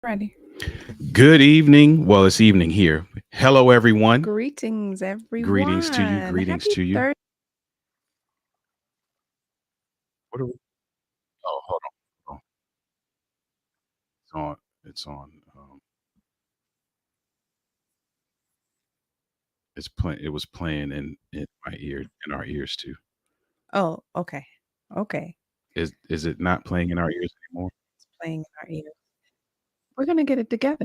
Ready. Good evening. Well, it's evening here. Hello, everyone. Greetings, Greetings to you. everyone. Greetings Happy to you. Thursday. What are we? Oh, hold on. Oh, it's on. It's on. It's playing. It was playing in my ear, in our ears too. Oh, okay. Okay. Is it not playing in our ears anymore? It's playing in our ears. We're gonna get it together.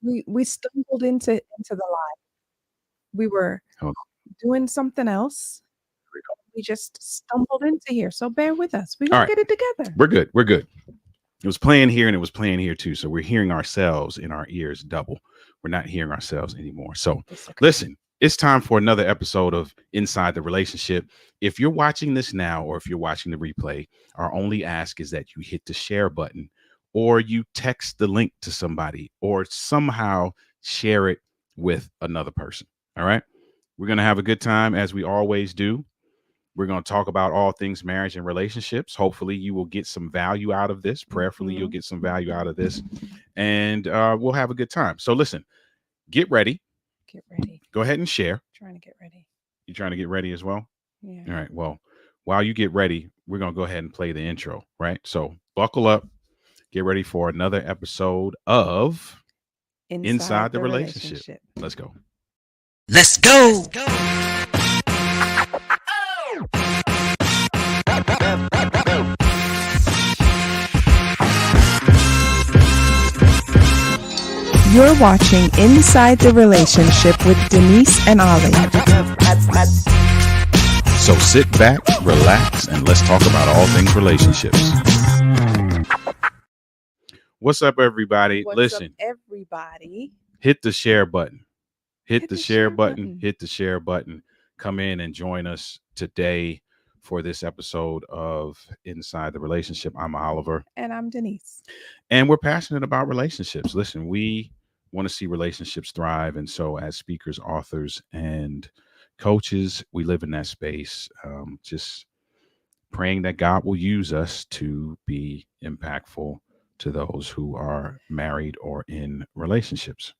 We stumbled into the live. We were Hold doing something else. We just stumbled into here. So bear with us. We're on. All gonna right, get it together. we're good. We're good. It was playing here and it was playing here too. So we're hearing ourselves in our ears double. We're not hearing ourselves anymore. So It's okay. listen, it's time for another episode of Inside the Relationship. If you're watching this now or if you're watching the replay, our only ask is that you hit the share button or you text the link to somebody or somehow share it with another person. All right. We're going to have a good time as we always do. We're going to talk about all things marriage and relationships. Hopefully, you will get some value out of this. Prayerfully, you'll Mhm. get some value out of this. And we'll have a good time. So, listen, get ready. Get ready. Go ahead and share. Trying to get ready. You trying to get ready as well? Yeah. All right. Well, while you get ready, we're going to go ahead and play the intro, right? So, buckle up. Get ready for another episode of Inside Inside the the Relationship. relationship. Let's go. Let's go. You're watching Inside the Relationship with Denise and Ollie. So, sit back, relax, and let's talk about all things relationships. What's up, everybody? What's Listen, up, everybody? hit the share button. Hit the the share share button. button. Hit the share button. Come in and join us today for this episode of Inside the Relationship. I'm Oliver, And I'm Denise. and we're passionate about relationships. Listen, we want to see relationships thrive. And so, as speakers, authors, and coaches, we live in that space. Just praying that God will use us to be impactful to those who are married or in relationships.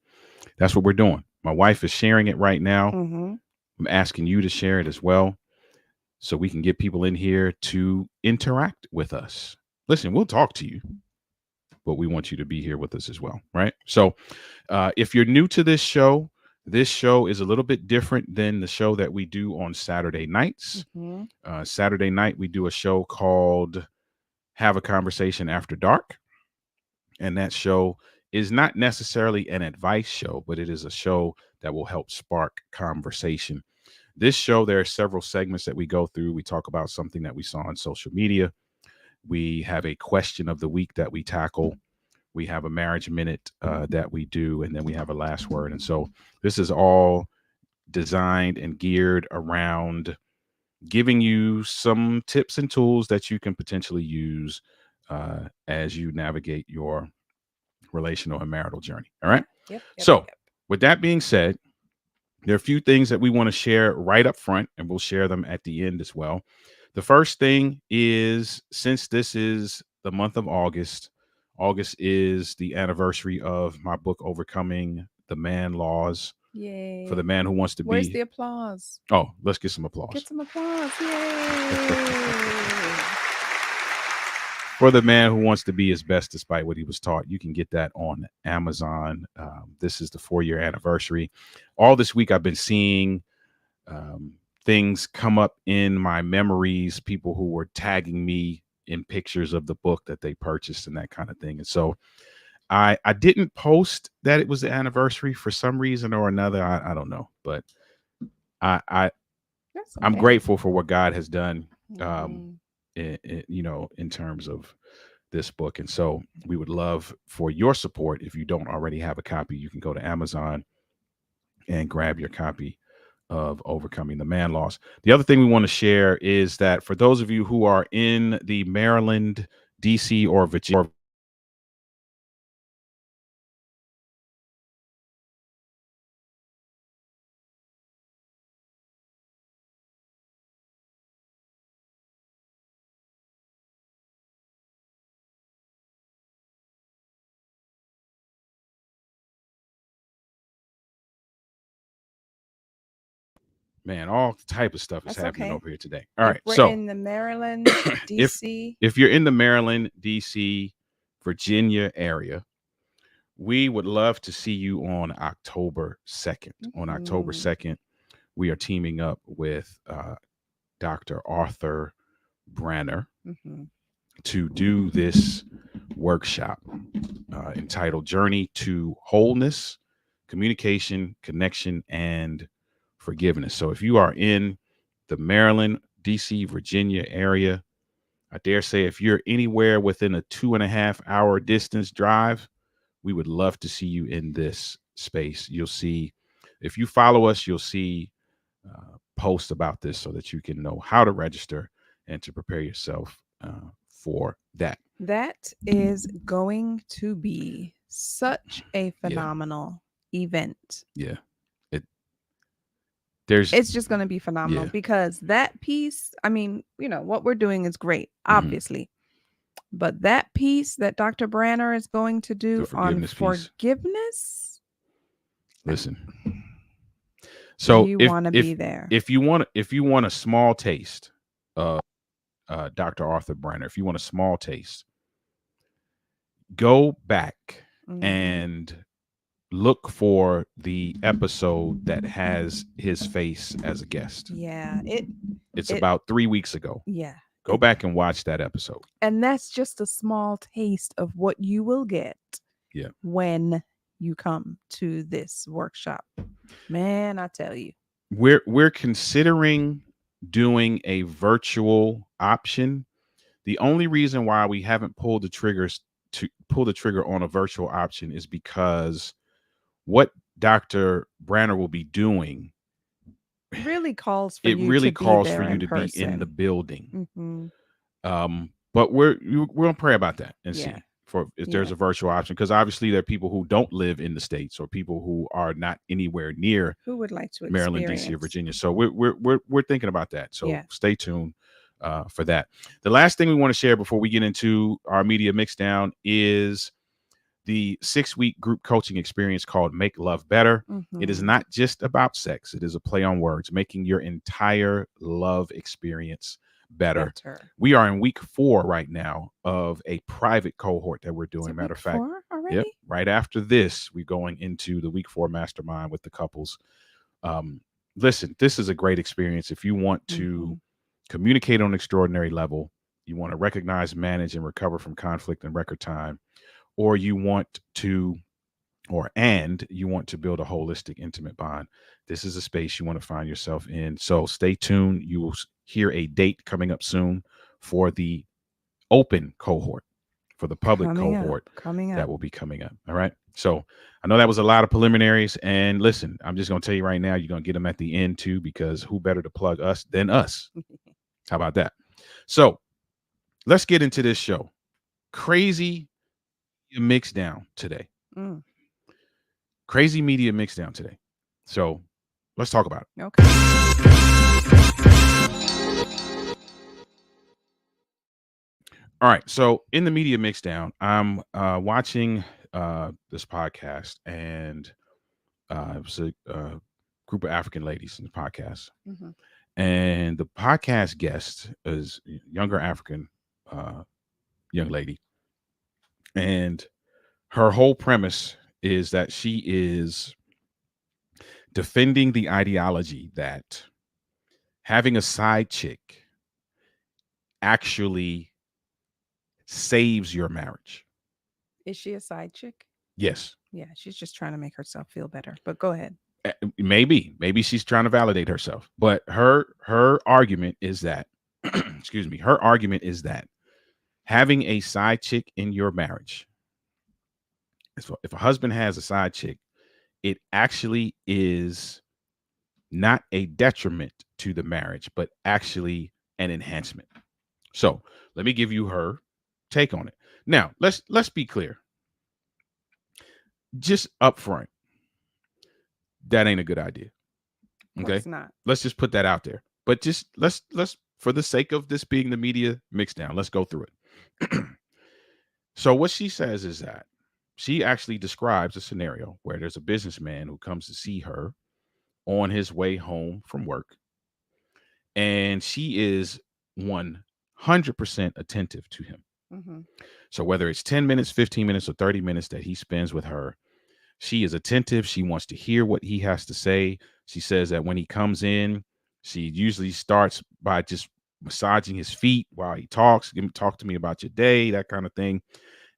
That's what we're doing. My wife is sharing it right now. Mm-hmm. I'm asking you to share it as well so we can get people in here to interact with us. Listen, we'll talk to you, but we want you to be here with us as well, right? So, if you're new to this show is a little bit different than the show that we do on Saturday nights. Mm-hmm. Saturday night, we do a show called Have a Conversation After Dark. And that show is not necessarily an advice show, but it is a show that will help spark conversation. This show, there are several segments that we go through. We talk about something that we saw on social media. We have a question of the week that we tackle. We have a marriage minute that we do, and then we have a last word. And so this is all designed and geared around giving you some tips and tools that you can potentially use as you navigate your relational and marital journey. All right. So, with that being said, there are a few things that we want to share right up front, and we'll share them at the end as well. The first thing is since this is the month of August, August is the anniversary of my book, Overcoming the Man Laws Yay. for the Man Who Wants to Where's Be. the applause? Oh, let's get some applause. Get some applause. Yay. For the Man Who Wants to Be His Best Despite What He Was Taught. You can get that on Amazon. This is the 4-year anniversary. All this week, I've been seeing things come up in my memories, people who were tagging me in pictures of the book that they purchased and that kind of thing. And so I didn't post that it was the anniversary for some reason or another. I don't know, but I'm Okay. grateful for what God has done. Mm-hmm. In terms of this book. And so we would love for your support. If you don't already have a copy, you can go to Amazon and grab your copy of Overcoming the Man Laws. The other thing we want to share is that for those of you who are in the Maryland, DC, or Virginia Man, all type of stuff is That's happening okay. over here today. All If right. we're So in the Maryland, if DC, if you're in the Maryland, DC, Virginia area, we would love to see you on October 2nd. On October mhm, 2nd, we are teaming up with Dr. Arthur Branner mhm. to do this workshop entitled Journey to Wholeness, Communication, Connection, and Forgiveness. So if you are in the Maryland, DC, Virginia area, I dare say if you're anywhere within a 2.5 hour distance drive, we would love to see you in this space. You'll see, if you follow us, you'll see posts about this so that you can know how to register and to prepare yourself for that. That is going to be such a Yeah. phenomenal event. Yeah. It there's It's just going to be phenomenal yeah. because that piece, I mean, what we're doing is great, Mhm. obviously. But that piece that Dr. Branner is going to The do on forgiveness piece. forgiveness, Listen. So you want to be there. if you want a small taste of Dr. Arthur Branner, if you want a small taste, go back Mhm. and look for the episode that has his face as a guest. Yeah, It's it- about 3 weeks ago. yeah. Go back and watch that episode. And that's just a small taste of what you will get Yeah. when you come to this workshop. Man, I tell you. We're considering doing a virtual option. The only reason why we haven't pulled the trigger on a virtual option is because what Dr. Branner will be doing Really calls for it you really to calls be for there you in to be in the person. building. Mhm. But we're gonna pray about that and Yeah. see for if there's a virtual option, because obviously there are people who don't live in the States or people who are not anywhere near Who would like to Maryland, DC, or experience? Virginia. So we're thinking about that. So Yeah. stay tuned for that. The last thing we want to share before we get into our media mixdown is the 6-week group coaching experience called Make Love Better. It is Mhm. not just about sex. It is a play on words, making your entire love experience better. We are in week 4 right now of a private cohort that we're doing. Is it Matter week of fact, 4 already? yep. Right after this, we're going into the week 4 mastermind with the couples. Listen, this is a great experience. If you want to communicate on an extraordinary level, you want to recognize, manage, and recover from conflict in record time, or you want to build a holistic, intimate bond, this is a space you want to find yourself in. So stay tuned. You will hear a date coming up soon for the open cohort, for the public cohort that will be coming up. All right. So I know that was a lot of preliminaries. And listen, I'm just going to tell you right now, you're going to get them at the end too, because who better to plug us than us? How about that? So let's get into this show. Crazy mixdown today. Crazy media mixdown today. So let's talk about it. Okay. All right. So in the media mixdown, I'm watching this podcast, and it was a group of African ladies in the podcast. And the podcast guest is a younger African young lady. And her whole premise is that she is defending the ideology that having a side chick actually saves your marriage. Is she a side chick? Yes. Yeah, she's just trying to make herself feel better. But go ahead. Maybe she's trying to validate herself. But her argument is that, excuse me, her argument is that having a side chick in your marriage, if a husband has a side chick, it actually is not a detriment to the marriage, but actually an enhancement. So let me give you her take on it. Now, let's be clear. Just up front, that ain't a good idea. Okay. It's not. Let's just put that out there. But just let's for the sake of this being the media mixdown, let's go through it. So what she says is that she actually describes a scenario where there's a businessman who comes to see her on his way home from work. and she is 100% attentive to him. Mm-hmm. So whether it's 10 minutes, 15 minutes, or 30 minutes that he spends with her, she is attentive. She wants to hear what he has to say. She says that when he comes in, she usually starts by just massaging his feet while he talks. Talk to me about your day, that kind of thing.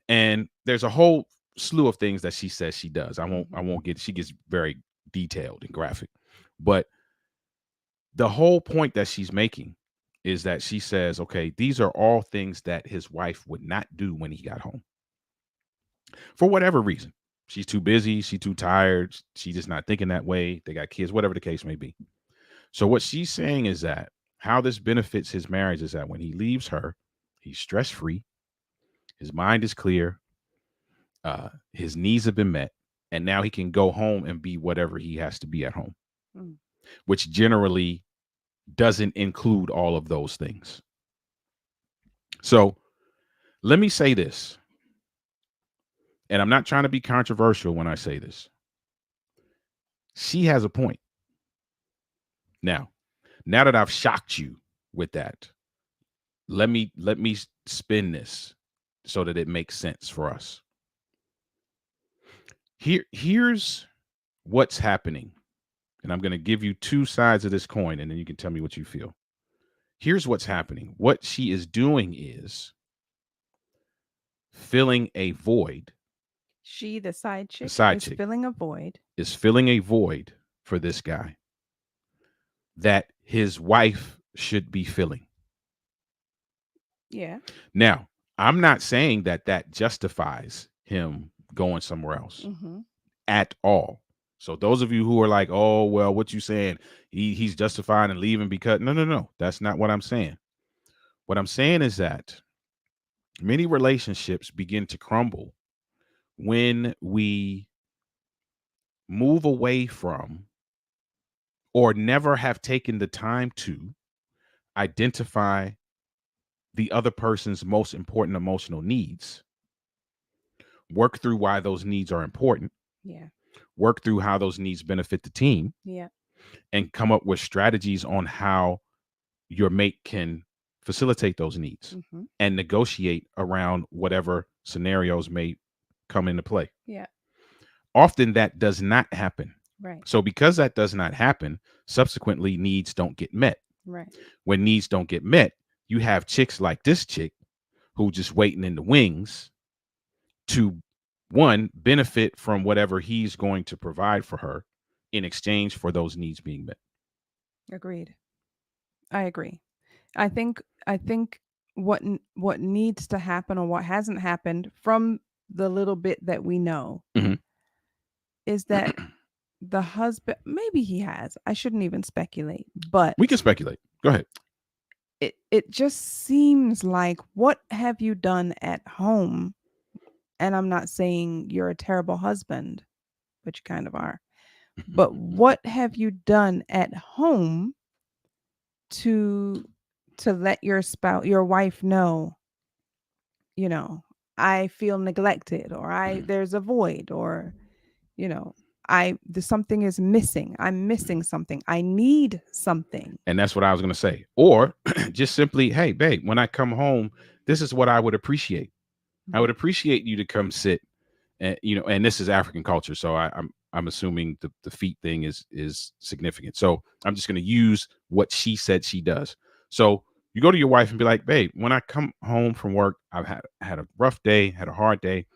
And there's a whole slew of things that she says she does. I won't get, she gets very detailed and graphic. But the whole point that she's making is that she says, okay, these are all things that his wife would not do when he got home. For whatever reason. She's too busy, she's too tired, she's just not thinking that way. They got kids, whatever the case may be. So what she's saying is that how this benefits his marriage is that when he leaves her, he's stress-free, his mind is clear, his needs have been met, and now he can go home and be whatever he has to be at home, which generally doesn't include all of those things. So let me say this, and I'm not trying to be controversial when I say this. She has a point. Now that I've shocked you with that, let me spin this so that it makes sense for us. Here's what's happening. And I'm going to give you two sides of this coin, and then you can tell me what you feel. Here's what's happening. What she is doing is filling a void. She, the side chick, side is chick filling a void. Is filling a void for this guy that his wife should be filling. Yeah. Now, I'm not saying that justifies him going somewhere else at all. So those of you who are like, oh, well, what you saying? He's justified in leaving because no. That's not what I'm saying. What I'm saying is that many relationships begin to crumble when we move away from or never have taken the time to identify the other person's most important emotional needs, work through why those needs are important. Yeah. Work through how those needs benefit the team. Yeah. And come up with strategies on how your mate can facilitate those needs and negotiate around whatever scenarios may come into play. Yeah. Often that does not happen. Right. So because that does not happen, subsequently needs don't get met. Right. When needs don't get met, you have chicks like this chick who just waiting in the wings to, one, benefit from whatever he's going to provide for her in exchange for those needs being met. Agreed. I agree. I think what needs to happen or what hasn't happened from the little bit that we know is that the husband, maybe he has. I shouldn't even speculate, but we can speculate. Go ahead. It just seems like, what have you done at home? And I'm not saying you're a terrible husband, but you kind of are. But what have you done at home to let your spouse, your wife know, I feel neglected, or there's a void, or, something is missing. I'm missing something. I need something. And that's what I was going to say. Or just simply, hey, babe, when I come home, this is what I would appreciate. I would appreciate you to come sit, and and this is African culture, so I'm assuming the feet thing is significant. So I'm just going to use what she said she does. So you go to your wife and be like, babe, when I come home from work, I've had a rough day, had a hard day.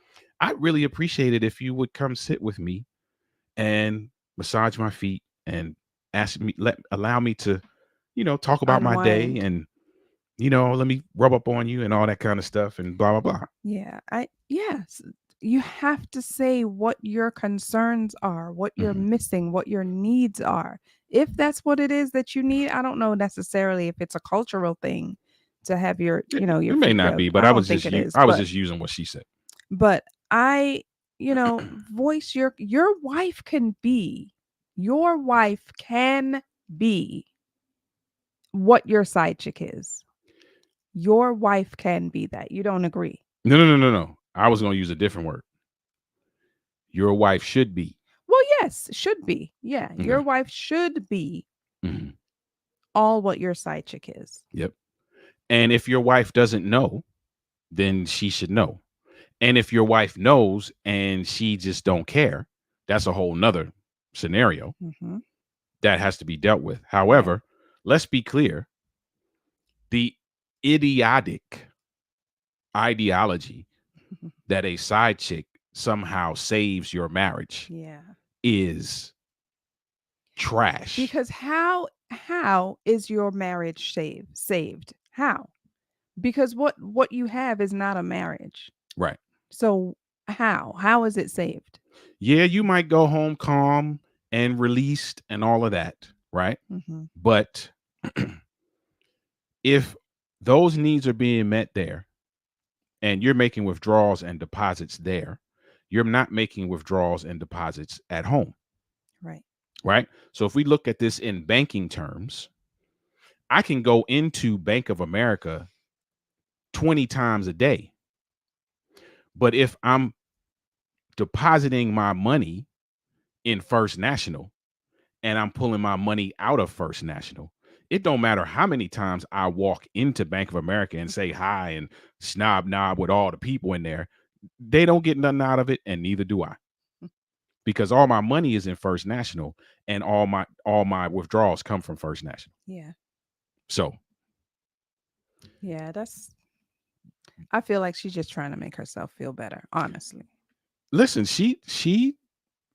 I'd really appreciate it if you would come sit with me and massage my feet and allow me to, talk about my day, and let me rub up on you and all that kind of stuff and blah, blah, blah. Yeah. Yes. You have to say what your concerns are, what you're missing, what your needs are. If that's what it is that you need, I don't know necessarily if it's a cultural thing to have your, your it may not be, but I was just using what she said. But voice your wife can be what your side chick is. Your wife can be that. You don't agree? No. I was going to use a different word. Your wife should be. Well, yes, should be. Yeah, your wife should be all what your side chick is. Yep. And if your wife doesn't know, then she should know. And if your wife knows and she just don't care, that's a whole nother scenario Mm-hmm. that has to be dealt with. Right. However, let's be clear. The idiotic ideology that a side chick somehow saves your marriage Yeah. is trash. Because how is your marriage saved? How? Because what you have is not a marriage. Right. So how is it saved? Yeah, you might go home calm and released and all of that, right? Mm-hmm. But if those needs are being met there and you're making withdrawals and deposits there, you're not making withdrawals and deposits at home. Right. Right. So if we look at this in banking terms, I can go into Bank of America 20 times a day. But if I'm depositing my money in First National and I'm pulling my money out of First National, it don't matter how many times I walk into Bank of America and say hi and snob knob with all the people in there. They don't get nothing out of it, and neither do I. Because all my money is in First National and all my withdrawals come from First National. Yeah. So Yeah, I feel like she's just trying to make herself feel better, honestly. listen,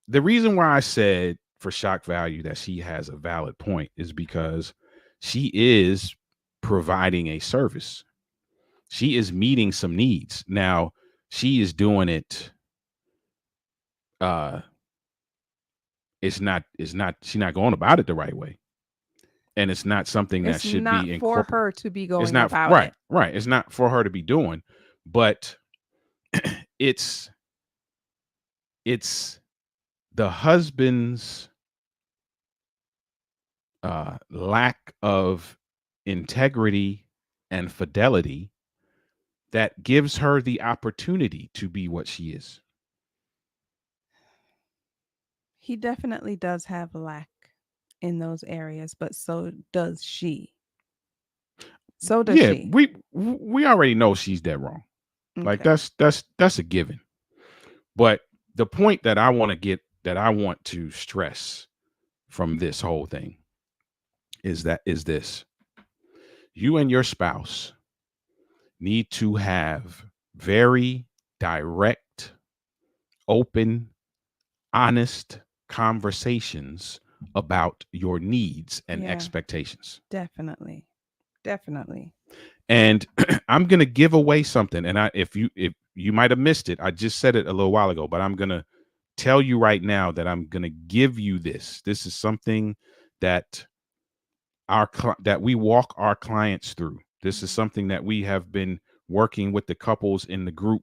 the reason why I said for shock value that she has a valid point is because she is providing a service. She is meeting some needs. Now, she is doing it she's not going about it the right way. And it's not something that It's should not be for incorporated. her to be It's going not about right, it. right. It's not for her to be doing, but it's the husband's lack of integrity and fidelity that gives her the opportunity to be what she is. He definitely does have a lack in those areas, but so does she. So does Yeah, she. we already know she's dead wrong. Like Okay. that's a given. But the point that I want to stress from this whole thing is this. You and your spouse need to have very direct, open, honest conversations about your needs and Yeah. expectations. Definitely. Definitely. And I'm going to give away something. And if you might have missed it, I just said it a little while ago, but I'm going to tell you right now that I'm going to give you this. This is something that that we walk our clients through. This is something that we have been working with the couples in the group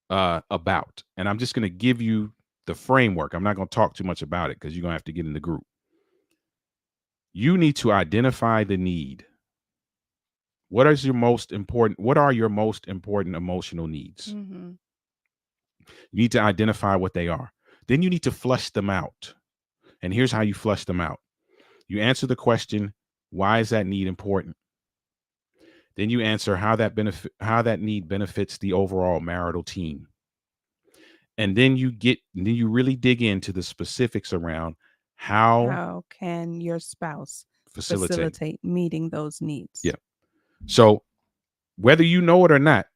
about. And I'm just going to give you the framework. I'm not going to talk too much about it because you're going to have to get in the group. You need to identify the need. What are your most important emotional needs? Mm-hmm. You need to identify what they are. Then you need to flush them out. And here's how you flush them out. You answer the question, why is that need important? Then you answer how that need benefits the overall marital team. And then you really dig into the specifics around How can your spouse facilitate. facilitate meeting those needs? Yeah. So whether you know it or not,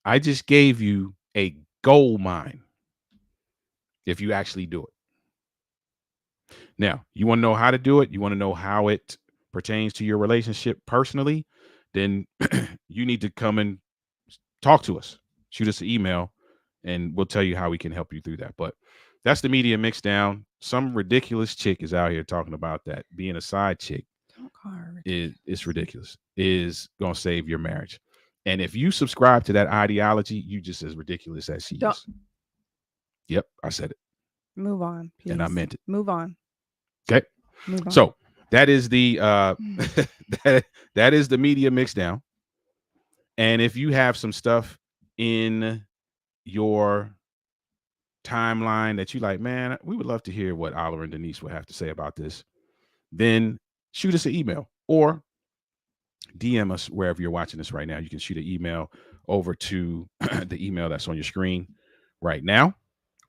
I just gave you a gold mine if you actually do it. Now, you want to know how to do it? You want to know how it pertains to your relationship personally? Then you need to come and talk to us. Shoot us an email and we'll tell you how we can help you through that. But that's the media mix down. Some ridiculous chick is out here talking about that. Being a side chick is ridiculous. Is going to save your marriage. And if you subscribe to that ideology, you just as ridiculous as she is. Yep, I said it. Move on, please. And I meant it. Move on. Okay. Move on. So that is the that is the media mix down. And if you have some stuff in your timeline that you like, man, we would love to hear what Oliver and Denise would have to say about this. then shoot us an email or DM us wherever you're watching this right now. You can shoot an email over to the email that's on your screen right now,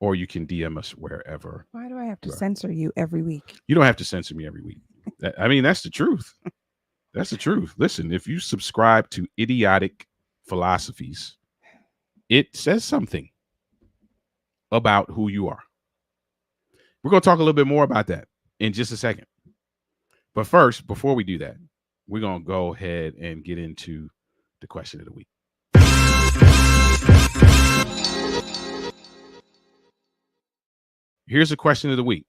or you can DM us wherever. Why do I have to you are. censor you every week? You don't have to censor me every week. I mean, that's the truth. That's the truth. Listen, if you subscribe to idiotic philosophies, it says something about who you are. We're going to talk a little bit more about that in just a second. But first, before we do that, we're going to go ahead and get into the question of the week. Here's the question of the week.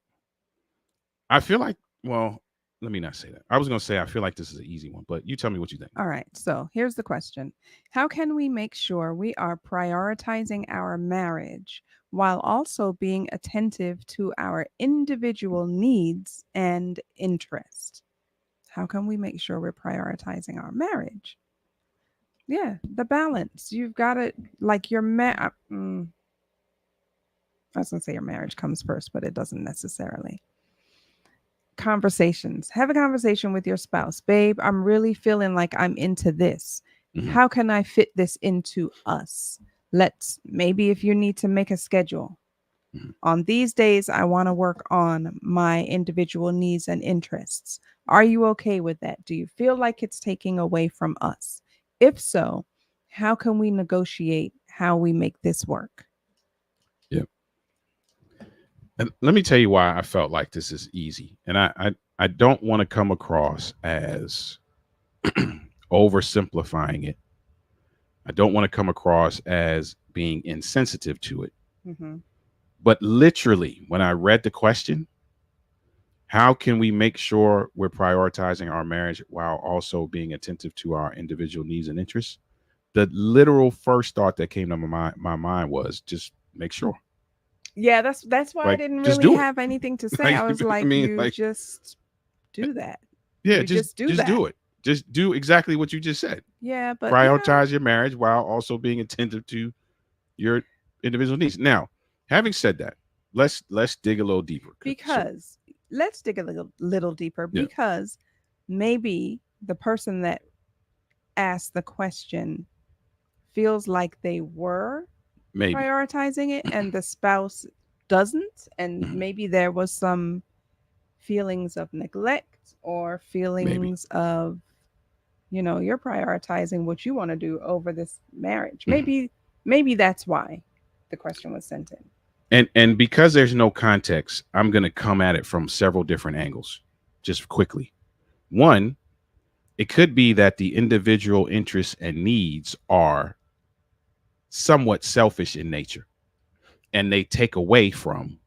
I feel like, well, let me not say that. I was going to say I feel like this is an easy one, but you tell me what you think. All right. So here's the question. How can we make sure we are prioritizing our marriage while also being attentive to our individual needs and interests? How can we make sure we're prioritizing our marriage? Yeah, the balance. You've got to, like, your I was going to say your marriage comes first, but it doesn't necessarily. Conversations. Have a conversation with your spouse. Babe, I'm really feeling like I'm into this. Mhm. How can I fit this into us? Maybe if you need to make a schedule. Mhm. On these days, I want to work on my individual needs and interests. Are you okay with that? Do you feel like it's taking away from us? If so, how can we negotiate how we make this work? And let me tell you why I felt like this is easy. And I don't want to come across as oversimplifying it. I don't want to come across as being insensitive to it. Mm-hmm. But literally, when I read the question, how can we make sure we're prioritizing our marriage while also being attentive to our individual needs and interests? The literal first thought that came to my mind was just make sure. Yeah, that's why I Like, didn't just really do it. have anything to say. Like, I was I like, mean, you like, just do that. yeah, You just do that. do it. Just do exactly what you just said. Yeah, but Prioritize your marriage while also being attentive to your individual needs. Now, having said that, let's dig a little deeper. because let's dig a little deeper Yeah. because maybe the person that asked the question feels like they were Maybe. prioritizing it and the spouse doesn't, and Mhm. maybe there was some feelings of neglect or feelings of, you're prioritizing what you want to do over this marriage. Maybe that's why the question was sent in. And because there's no context, I'm going to come at it from several different angles just quickly. One, it could be that the individual interests and needs are somewhat selfish in nature and they take away from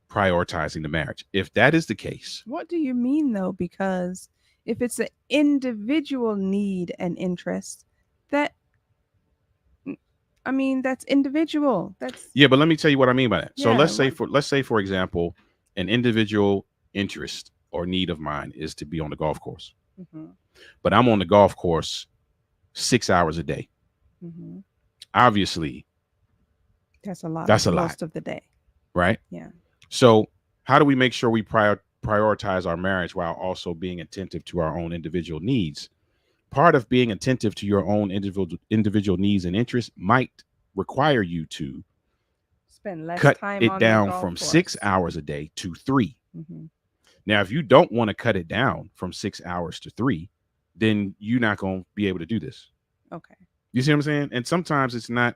prioritizing the marriage. If that is the case, What do you mean though? Because if it's an individual need and interest, that I mean that's individual. That's yeah, but let me tell you what I mean by that. So yeah. let's say for example, an individual interest or need of mine is to be on the golf course. Mm-hmm, But I'm on the golf course 6 hours a day. mm-hmm. Obviously, That's a lot. that's a most lot, of the day. right? Yeah. So, how do we make sure we prioritize our marriage while also being attentive to our own individual needs? Part of being attentive to your own individual needs and interests might require you to Spend less cut time it on the down golf from course. 6 hours a day to 3. Mm-hmm. Now, if you don't want to cut it down from 6 hours to 3, then you're not going to be able to do this. Okay. You see what I'm saying? And sometimes it's not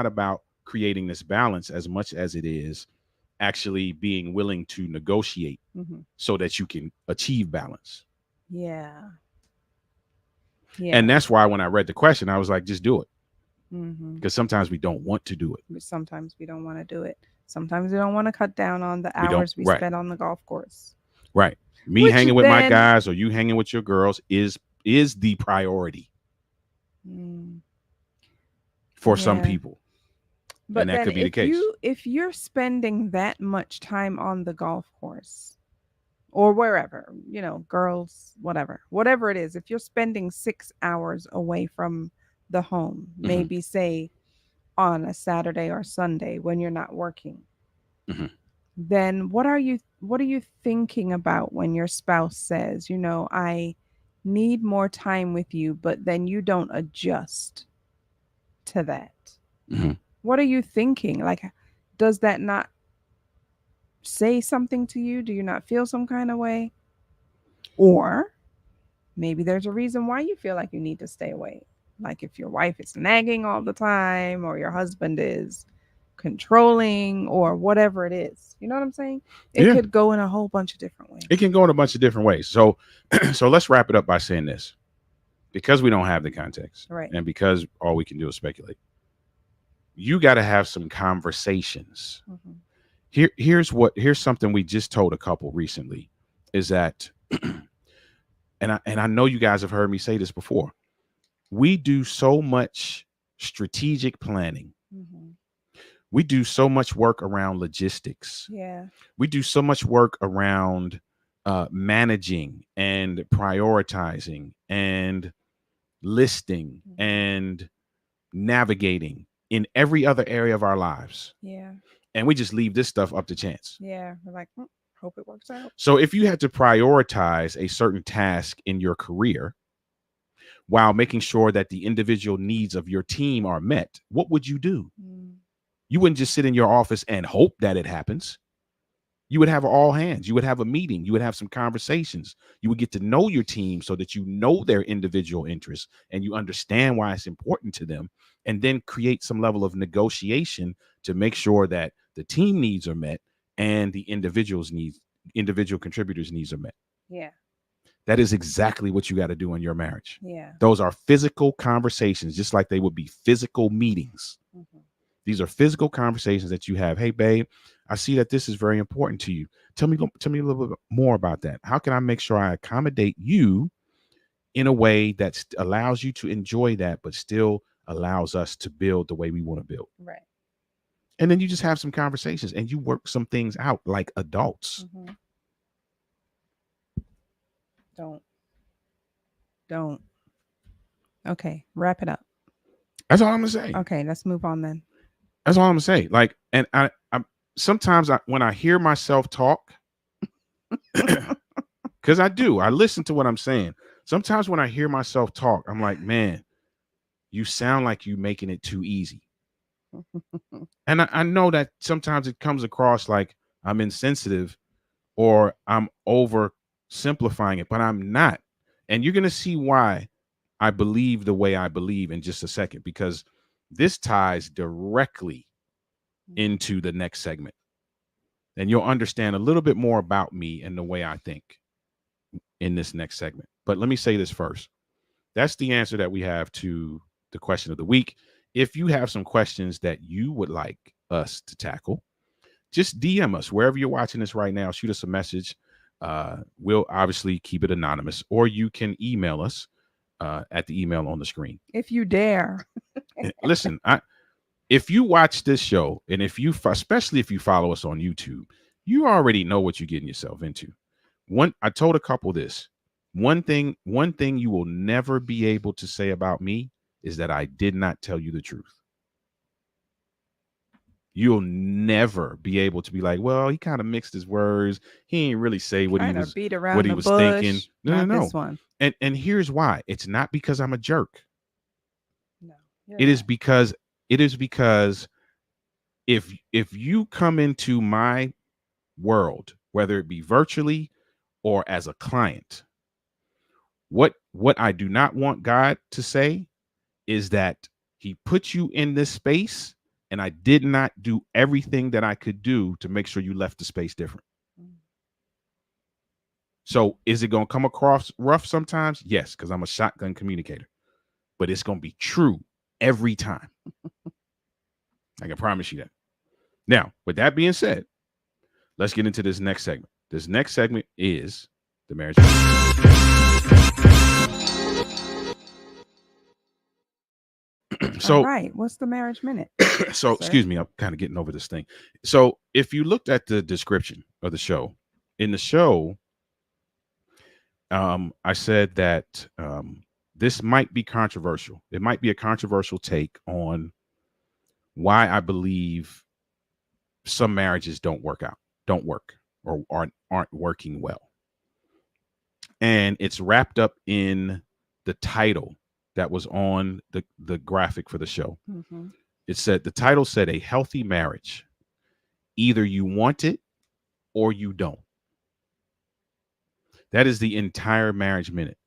about creating this balance as much as it is actually being willing to negotiate Mm-hmm. so that you can achieve balance. Yeah. Yeah. And that's why when I read the question, I was like, just do it. Mm-hmm. Because sometimes we don't want to do it. But sometimes we don't want to do it. Sometimes we don't want to cut down on the We don't- hours we right. spend on the golf course. Right. Me Which hanging with my then- guys or you hanging with your girls is the priority for some Yeah. people. But And that then could be the case. if you're spending that much time on the golf course or wherever, girls, whatever it is, if you're spending 6 hours away from the home, Mhm. maybe say on a Saturday or Sunday when you're not working, Mhm. then what are you what are you thinking about when your spouse says, I need more time with you, but then you don't adjust to that? Mhm. What are you thinking? Like, does that not say something to you? Do you not feel some kind of way? Or maybe there's a reason why you feel like you need to stay away. Like if your wife is nagging all the time, or your husband is controlling, or whatever it is. You know what I'm saying? It Yeah, could go in a whole bunch of different ways. it can go in a bunch of different ways. So, so let's wrap it up by saying this: because we don't have the context, Right. and because all we can do is speculate, you got to have some conversations. Mhm. Here's something we just told a couple recently, is that, and I know you guys have heard me say this before. We do so much strategic planning. Mhm. We do so much work around logistics. Yeah. We do so much work around managing and prioritizing and listing Mhm. and navigating in every other area of our lives. Yeah. And we just leave this stuff up to chance. Yeah. We're like, hope it works out. So if you had to prioritize a certain task in your career while making sure that the individual needs of your team are met, what would you do? You wouldn't just sit in your office and hope that it happens. You would have all hands. You would have a meeting. You would have some conversations. You would get to know your team so that you know their individual interests and you understand why it's important to them, and then create some level of negotiation to make sure that the team needs are met and the individual contributors' needs are met. Yeah. That is exactly what you got to do in your marriage. Yeah. Those are physical conversations, just like they would be physical meetings. Mhm. These are physical conversations that you have. Hey, babe, I see that this is very important to you. Tell me a little bit more about that. How can I make sure I accommodate you in a way that allows you to enjoy that, but still allows us to build the way we want to build? Right. And then you just have some conversations and you work some things out like adults. Mhm. Don't. Okay, wrap it up. That's all I'm gonna say. Okay, let's move on then. That's all I'm gonna say. Like, and I sometimes when I hear myself talk, because I do, I listen to what I'm saying. Sometimes when I hear myself talk, I'm like, man, you sound like you making it too easy. And I know that sometimes it comes across like I'm insensitive or I'm over simplifying it, but I'm not. And you're gonna see why I believe the way I believe in just a second, because this ties directly into the next segment. And you'll understand a little bit more about me and the way I think in this next segment. But let me say this first. That's the answer that we have to the question of the week. If you have some questions that you would like us to tackle, just DM us wherever you're watching this right now. Shoot us a message. We'll obviously keep it anonymous, or you can email us at the email on the screen. If you dare. Listen, if you watch this show, and especially if you follow us on YouTube, you already know what you're getting yourself into. I told a couple this. One thing you will never be able to say about me is that I did not tell you the truth. You'll never be able to be like, well, he kind of mixed his words. He didn't really say what he was beat around the bush. thinking. No. This one. And here's why. It's not because I'm a jerk. No. It is because if you come into my world, whether it be virtually or as a client, what I do not want God to say is that he put you in this space and I did not do everything that I could do to make sure you left the space different. So is it going to come across rough sometimes? Yes, because I'm a shotgun communicator, but it's going to be true every time. I can promise you that. Now, with that being said, let's get into this next segment. This next segment is the marriage. So, all right, what's the marriage minute? So, excuse me, I'm kind of getting over this thing. So, if you looked at the description of the show, in the show, I said that this might be controversial. It might be a controversial take on why I believe some marriages don't work. or aren't working well. And it's wrapped up in the title that was on the graphic for the show. Mm-hmm. It said, the title said, a healthy marriage. Either you want it or you don't. That is the entire Marriage Minute.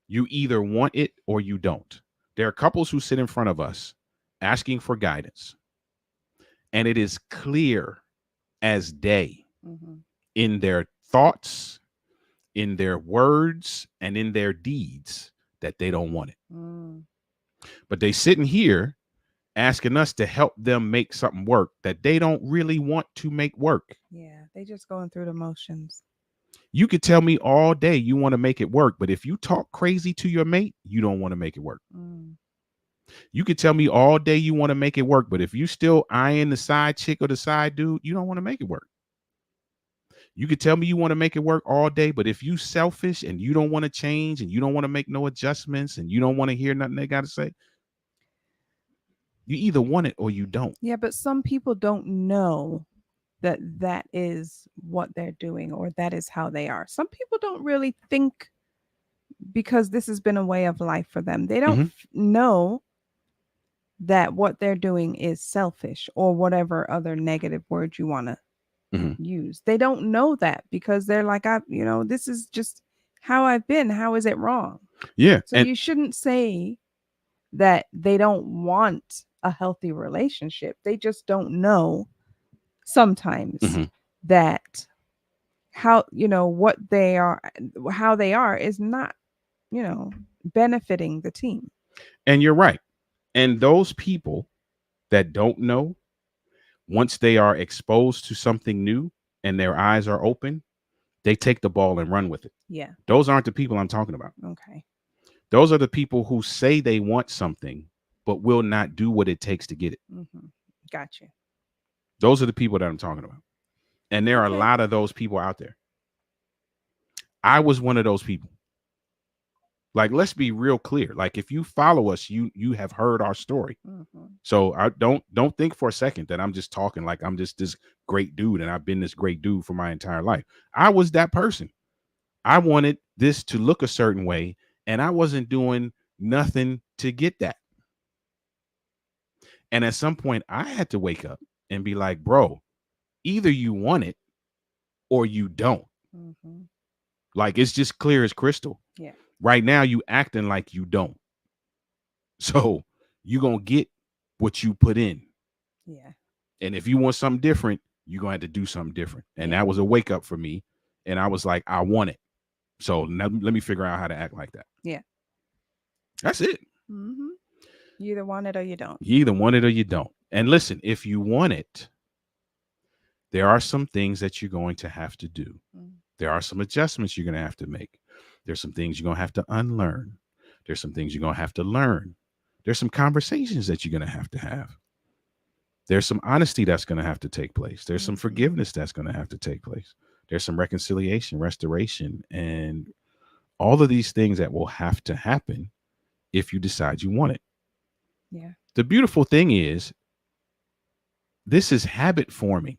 You either want it or you don't. There are couples who sit in front of us asking for guidance. And it is clear as day Mm-hmm. in their thoughts, in their words, and in their deeds that they don't want it. Mm. But they sitting here asking us to help them make something work that they don't really want to make work. Yeah, they just going through the motions. You could tell me all day you want to make it work, but if you talk crazy to your mate, you don't want to make it work. Mm. You could tell me all day you want to make it work, but if you still eyeing the side chick or the side dude, you don't want to make it work. You could tell me you want to make it work all day, but if you selfish and you don't want to change and you don't want to make no adjustments and you don't want to hear nothing they got to say, you either want it or you don't. Yeah, but some people don't know that that is what they're doing or that is how they are. Some people don't really think because this has been a way of life for them. They don't know that what they're doing is selfish or whatever other negative word you want to use. They don't know that because they're like, this is just how I've been. How is it wrong? Yeah. So you shouldn't say that they don't want a healthy relationship. They just don't know sometimes that how, what they are, how they are is not, benefiting the team. And you're right. And those people that don't know, once they are exposed to something new and their eyes are open, they take the ball and run with it. Yeah. Those aren't the people I'm talking about. Okay. Those are the people who say they want something, but will not do what it takes to get it. Mm-hmm. Gotcha. Those are the people that I'm talking about. And there are a lot of those people out there. I was one of those people. Like, let's be real clear. Like, if you follow us, you have heard our story. Mm-hmm. So I don't think for a second that I'm just talking like I'm just this great dude and I've been this great dude for my entire life. I was that person. I wanted this to look a certain way, and I wasn't doing nothing to get that. And at some point, I had to wake up and be like, bro, either you want it or you don't. Mm-hmm. Like, it's just clear as crystal. Yeah. Right now, you acting like you don't. So you're going to get what you put in. Yeah. And if you want something different, you're going to have to do something different. And that was a wake up for me. And I was like, I want it. So now let me figure out how to act like that. Yeah. That's it. Mm-hmm. You either want it or you don't. You either want it or you don't. And listen, if you want it, there are some things that you're going to have to do. There are some adjustments you're going to have to make. There's some things you're going to have to unlearn. There's some things you're going to have to learn. There's some conversations that you're going to have. There's some honesty that's going to have to take place. There's some forgiveness that's going to have to take place. There's some reconciliation, restoration, and all of these things that will have to happen if you decide you want it. Yeah. The beautiful thing is, this is habit forming.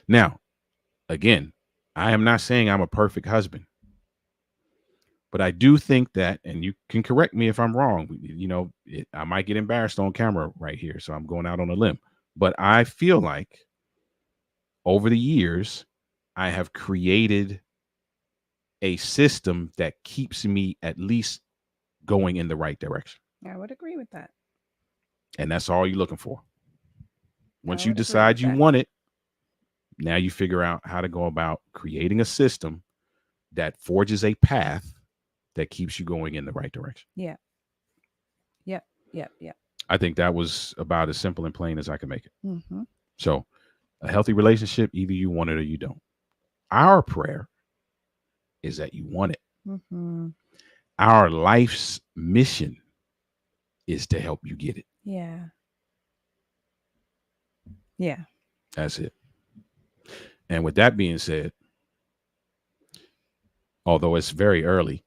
Now, again, I am not saying I'm a perfect husband, but I do think that, and you can correct me if I'm wrong, I might get embarrassed on camera right here, so I'm going out on a limb, but I feel like over the years, I have created a system that keeps me at least going in the right direction. I would agree with that. And that's all you're looking for. Once you decide you want it, now you figure out how to go about creating a system that forges a path that keeps you going in the right direction. Yeah. Yep. Yep. Yep. I think that was about as simple and plain as I can make it. Mm-hmm. So a healthy relationship, either you want it or you don't. Our prayer is that you want it. Mm-hmm. Our life's mission is to help you get it. Yeah. Yeah. That's it. And with that being said, although it's very early,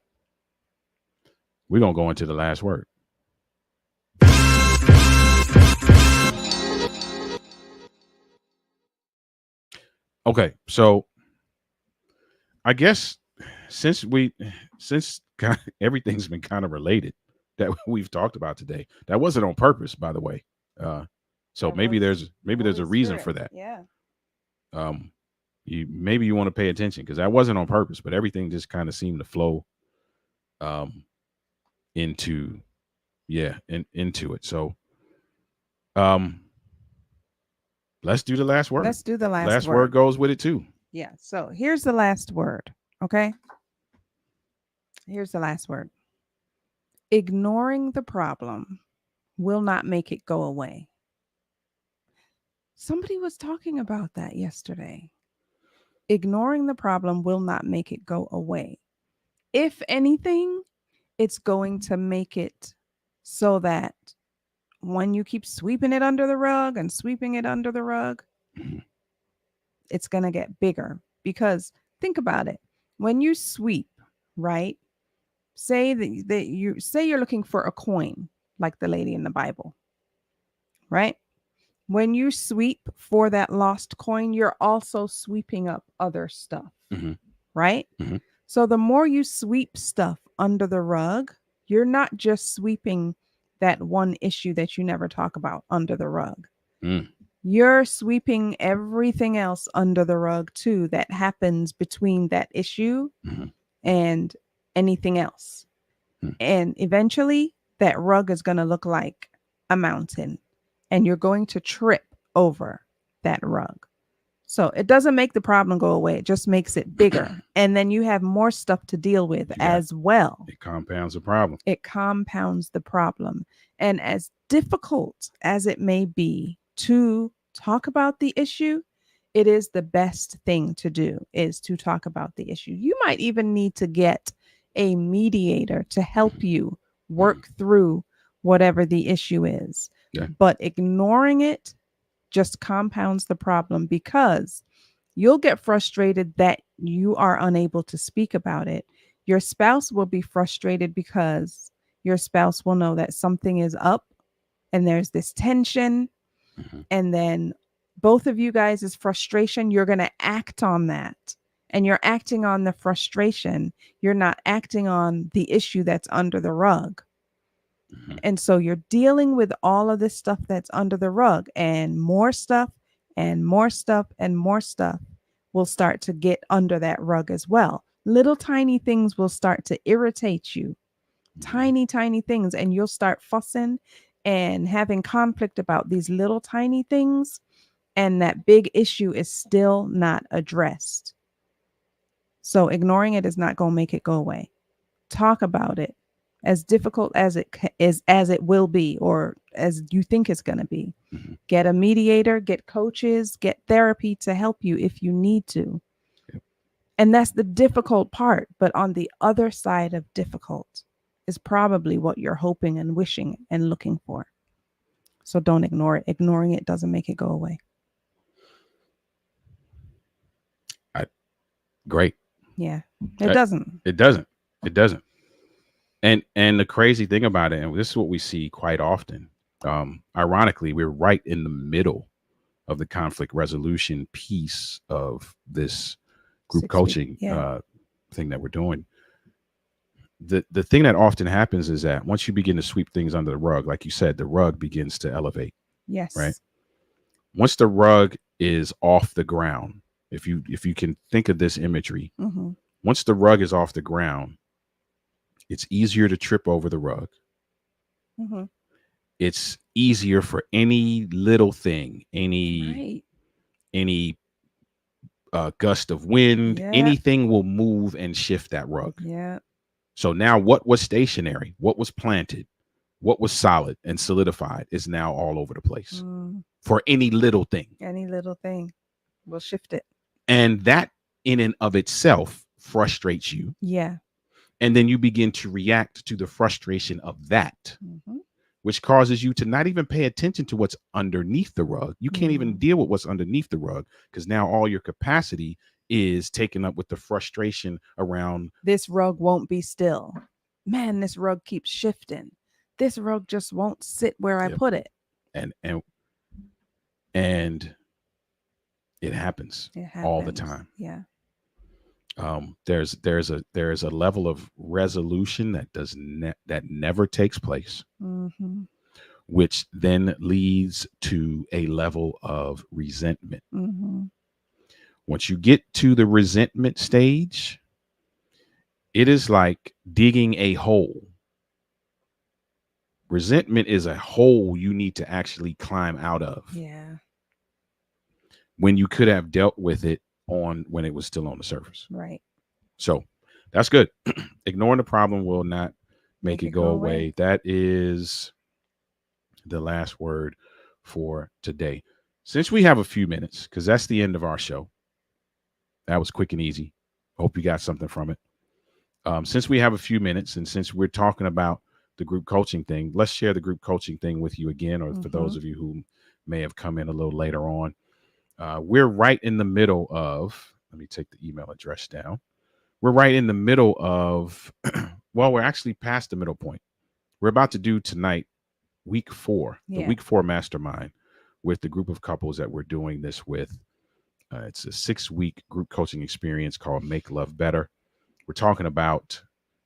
we're going to go into the last word. Okay, so I guess since everything's been kind of related that we've talked about today, that wasn't on purpose, by the way. So That maybe was there's the a Holy reason for Spirit. that. Yeah. You want to pay attention because that wasn't on purpose, but everything just kind of seemed to flow um into into it. So um let's do the last word. Let's do the last Last word word. goes with it too. Yeah. So here's the last word. Okay. Here's the last word. Ignoring the problem will not make it go away. Somebody was talking about that yesterday. Ignoring the problem will not make it go away. If anything, it's going to make it so that when you keep sweeping it under the rug and sweeping it under the rug, Mhm. it's going to get bigger. Because think about it. When you sweep, right? Say that you say you're looking for a coin, like the lady in the Bible, right? When you sweep for that lost coin, you're also sweeping up other stuff, Mhm. right? Mhm. So the more you sweep stuff under the rug, you're not just sweeping that one issue that you never talk about under the rug. Mm. You're sweeping everything else under the rug too that happens between that issue Mhm. and anything else. Mm. And eventually, that rug is going to look like a mountain, and you're going to trip over that rug. So it doesn't make the problem go away, it just makes it bigger. And then you have more stuff to deal with You got as well. it compounds the problem. It compounds the problem. And as difficult as it may be to talk about the issue, it is the best thing to do is to talk about the issue. You might even need to get a mediator to help you work through whatever the issue is. Yeah. But ignoring it just compounds the problem because you'll get frustrated that you are unable to speak about it. Your spouse will be frustrated because your spouse will know that something is up and there's this tension. Mhm. And then both of you guys' frustration, you're going to act on that. And you're acting on the frustration. You're not acting on the issue that's under the rug. Mhm. And so you're dealing with all of this stuff that's under the rug, and more stuff and more stuff and more stuff will start to get under that rug as well. Little tiny things will start to irritate you, tiny, tiny things, and you'll start fussing and having conflict about these little tiny things. And that big issue is still not addressed. So ignoring it is not going to make it go away. Talk about it, as difficult as it is, as it will be, or as you think it's going to be. Mhm. Get a mediator, get coaches, get therapy to help you if you need to. Yep. And that's the difficult part. But on the other side of difficult is probably what you're hoping and wishing and looking for. So don't ignore it. Ignoring it doesn't make it go away. Great. Yeah, it doesn't. It doesn't. It doesn't. And the crazy thing about it, and this is what we see quite often. Ironically, we're right in the middle of the conflict resolution piece of this group 6 weeks. coaching Yeah. thing that we're doing. The thing that often happens is that once you begin to sweep things under the rug, like you said, the rug begins to elevate. Yes. Right. Once the rug is off the ground, if you can think of this imagery, Mm-hmm. once the rug is off the ground, it's easier to trip over the rug. Mm-hmm. It's easier for any little thing, any gust of wind, Yeah. anything will move and shift that rug. Yeah. So now what was stationary, what was planted, what was solid and solidified is now all over the place for any little thing. Any little thing will shift it. And that in and of itself frustrates you. Yeah. And then you begin to react to the frustration of that, Mm-hmm. which causes you to not even pay attention to what's underneath the rug. You can't even deal with what's underneath the rug because now all your capacity is taken up with the frustration around This rug won't be still. Man, this rug keeps shifting. This rug just won't sit where I put it. and It happens It all the happens. time. Yeah. There's a level of resolution that that never takes place, Mm-hmm. which then leads to a level of resentment. Mm-hmm. Once you get to the resentment stage, it is like digging a hole. Resentment is a hole you need to actually climb out of Yeah. when you could have dealt with it on when it was still on the surface. Right. So that's good. Ignoring the problem will not make Make it it go go away. away. That is the last word for today. Since we have a few minutes, because that's the end of our show, that was quick and easy. Hope you got something from it. Since we have a few minutes and since we're talking about the group coaching thing, let's share the group coaching thing with you again, or for Mm-hmm. those of you who may have come in a little later on. We're right in the middle of, let me take the email address down. We're right in the middle of, well, we're actually past the middle point. We're about to do tonight, week 4, the Yeah. week 4 mastermind with the group of couples that we're doing this with. It's a 6-week group coaching experience called Make Love Better. We're talking about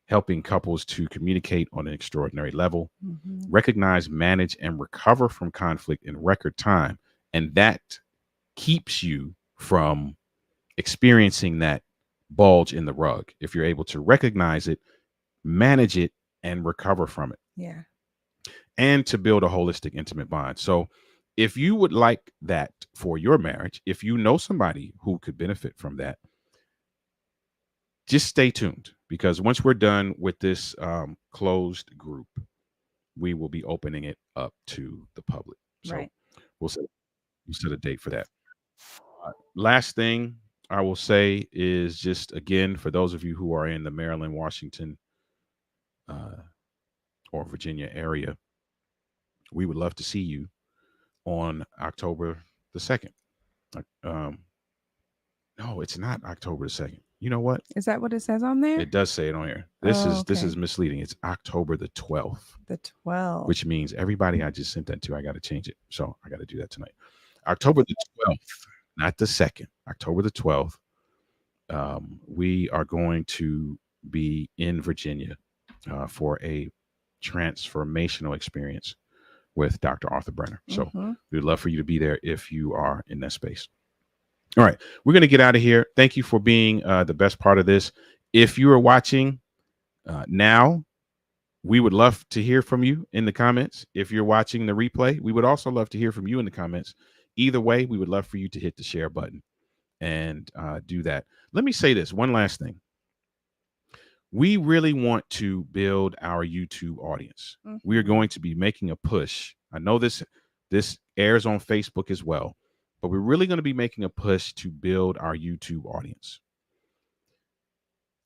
helping couples to communicate on an extraordinary level, Mm-hmm. recognize, manage, and recover from conflict in record time. And that keeps you from experiencing that bulge in the rug if you're able to recognize it, manage it, and recover from it, Yeah. and to build a holistic, intimate bond. So, if you would like that for your marriage, if you know somebody who could benefit from that, just stay tuned, because once we're done with this closed group, we will be opening it up to the public. So, Right. we'll set a date for that. Last thing I will say is just again, for those of you who are in the Maryland, Washington, uh, or Virginia area, we would love to see you on October the 2nd. Um, no, it's not October the 2nd. You know what? Is that what it says on there? It does say it on here. Oh, This okay. is misleading. It's October the 12th, The 12th. which means everybody I just sent that to, I got to change it. So I got to do that tonight. October the 12th, not the 2nd. October the 12th. We are going to be in Virginia for a transformational experience with Dr. Arthur Brenner. So Mm-hmm. we'd love for you to be there if you are in that space. All right, we're going to get out of here. Thank you for being the best part of this. If you are watching now, we would love to hear from you in the comments. If you're watching the replay, we would also love to hear from you in the comments. Either way, we would love for you to hit the share button and do that. Let me say this one last thing. We really want to build our YouTube audience. Mm-hmm. We are going to be making a push. I know this airs on Facebook as well, but we're really going to be making a push to build our YouTube audience.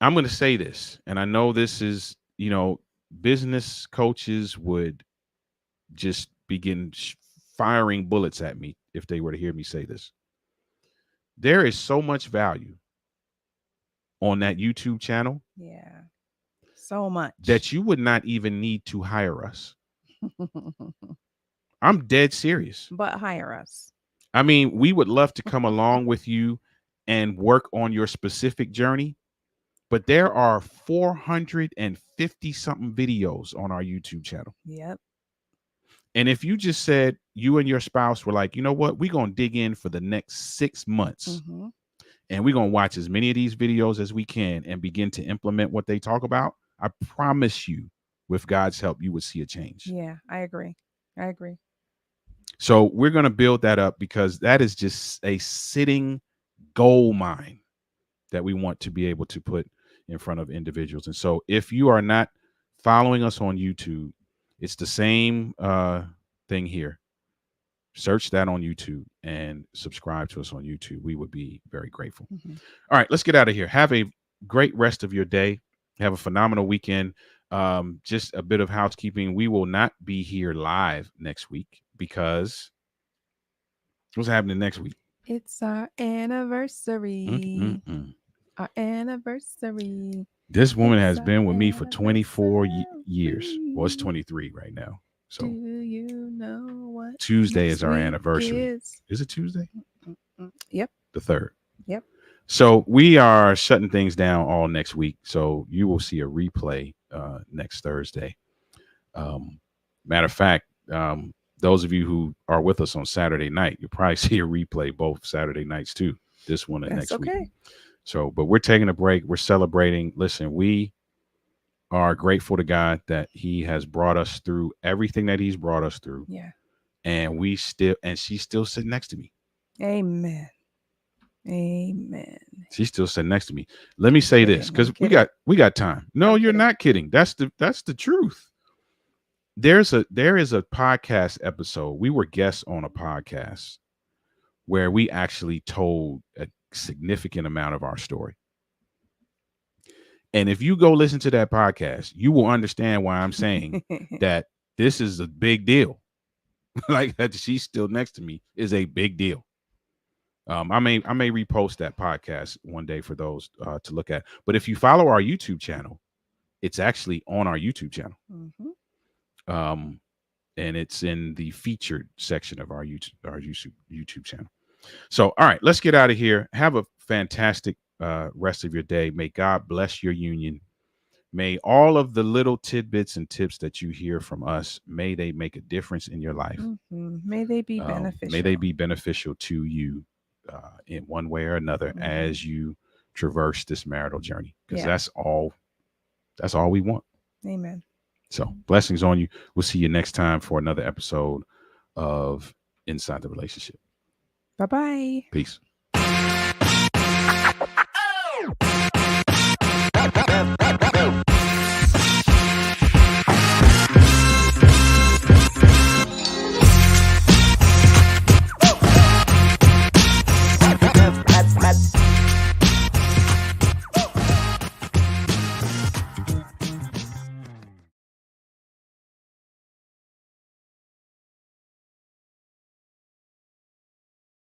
I'm going to say this, and I know this is, business coaches would just begin firing bullets at me if they were to hear me say this. There is so much value on that YouTube channel. Yeah. So much. That you would not even need to hire us. I'm dead serious. But hire us. I mean, we would love to come along with you and work on your specific journey, but there are 450 something videos on our YouTube channel. Yep. And if you just said you and your spouse were like, you know what, we're going to dig in for the next 6 months. Mm-hmm. And we're going to watch as many of these videos as we can and begin to implement what they talk about, I promise you, with God's help, you would see a change. Yeah, I agree. So we're going to build that up, because that is just a sitting gold mine that we want to be able to put in front of individuals. And so if you are not following us on YouTube, it's the same thing here. Search that on YouTube and subscribe to us on YouTube. We would be very grateful. Mm-hmm. All right, let's get out of here. Have a great rest of your day. Have a phenomenal weekend. Just a bit of housekeeping. We will not be here live next week because what's happening next week? It's our anniversary. Our anniversary. This woman has been with me for 24 years. Well, it's 23 right now. So do you know what Tuesday is our anniversary. Is it Tuesday? Yep. the 3rd. Yep. So we are shutting things down all next week. So you will see a replay next Thursday. Matter of fact, those of you who are with us on Saturday night, you'll probably see a replay both Saturday nights too. This one and That's next okay. week. So, but we're taking a break. We're celebrating. Listen, we are grateful to God that He has brought us through everything that He's brought us through. Yeah. And she's still sitting next to me. Amen. Amen. She's still sitting next to me. Let me say this, Kidding. because I'm we kidding. got time. No, I'm you're kidding. not kidding. That's the truth. There is a podcast episode. We were guests on a podcast where we actually told a significant amount of our story. And if you go listen to that podcast, you will understand why I'm saying that this is a big deal. Like that she's still next to me is a big deal. I may repost that podcast one day for those to look at. But if you follow our YouTube channel, it's actually on our YouTube channel. Mm-hmm. And it's in the featured section of our YouTube channel. So, all right, let's get out of here. Have a fantastic rest of your day. May God bless your union. May all of the little tidbits and tips that you hear from us, may they make a difference in your life. Mm-hmm. May they be beneficial. May they be beneficial to you in one way or another as you traverse this marital journey. Because that's all we want. Amen. So blessings on you. We'll see you next time for another episode of Inside the Relationship. Bye-bye. Peace.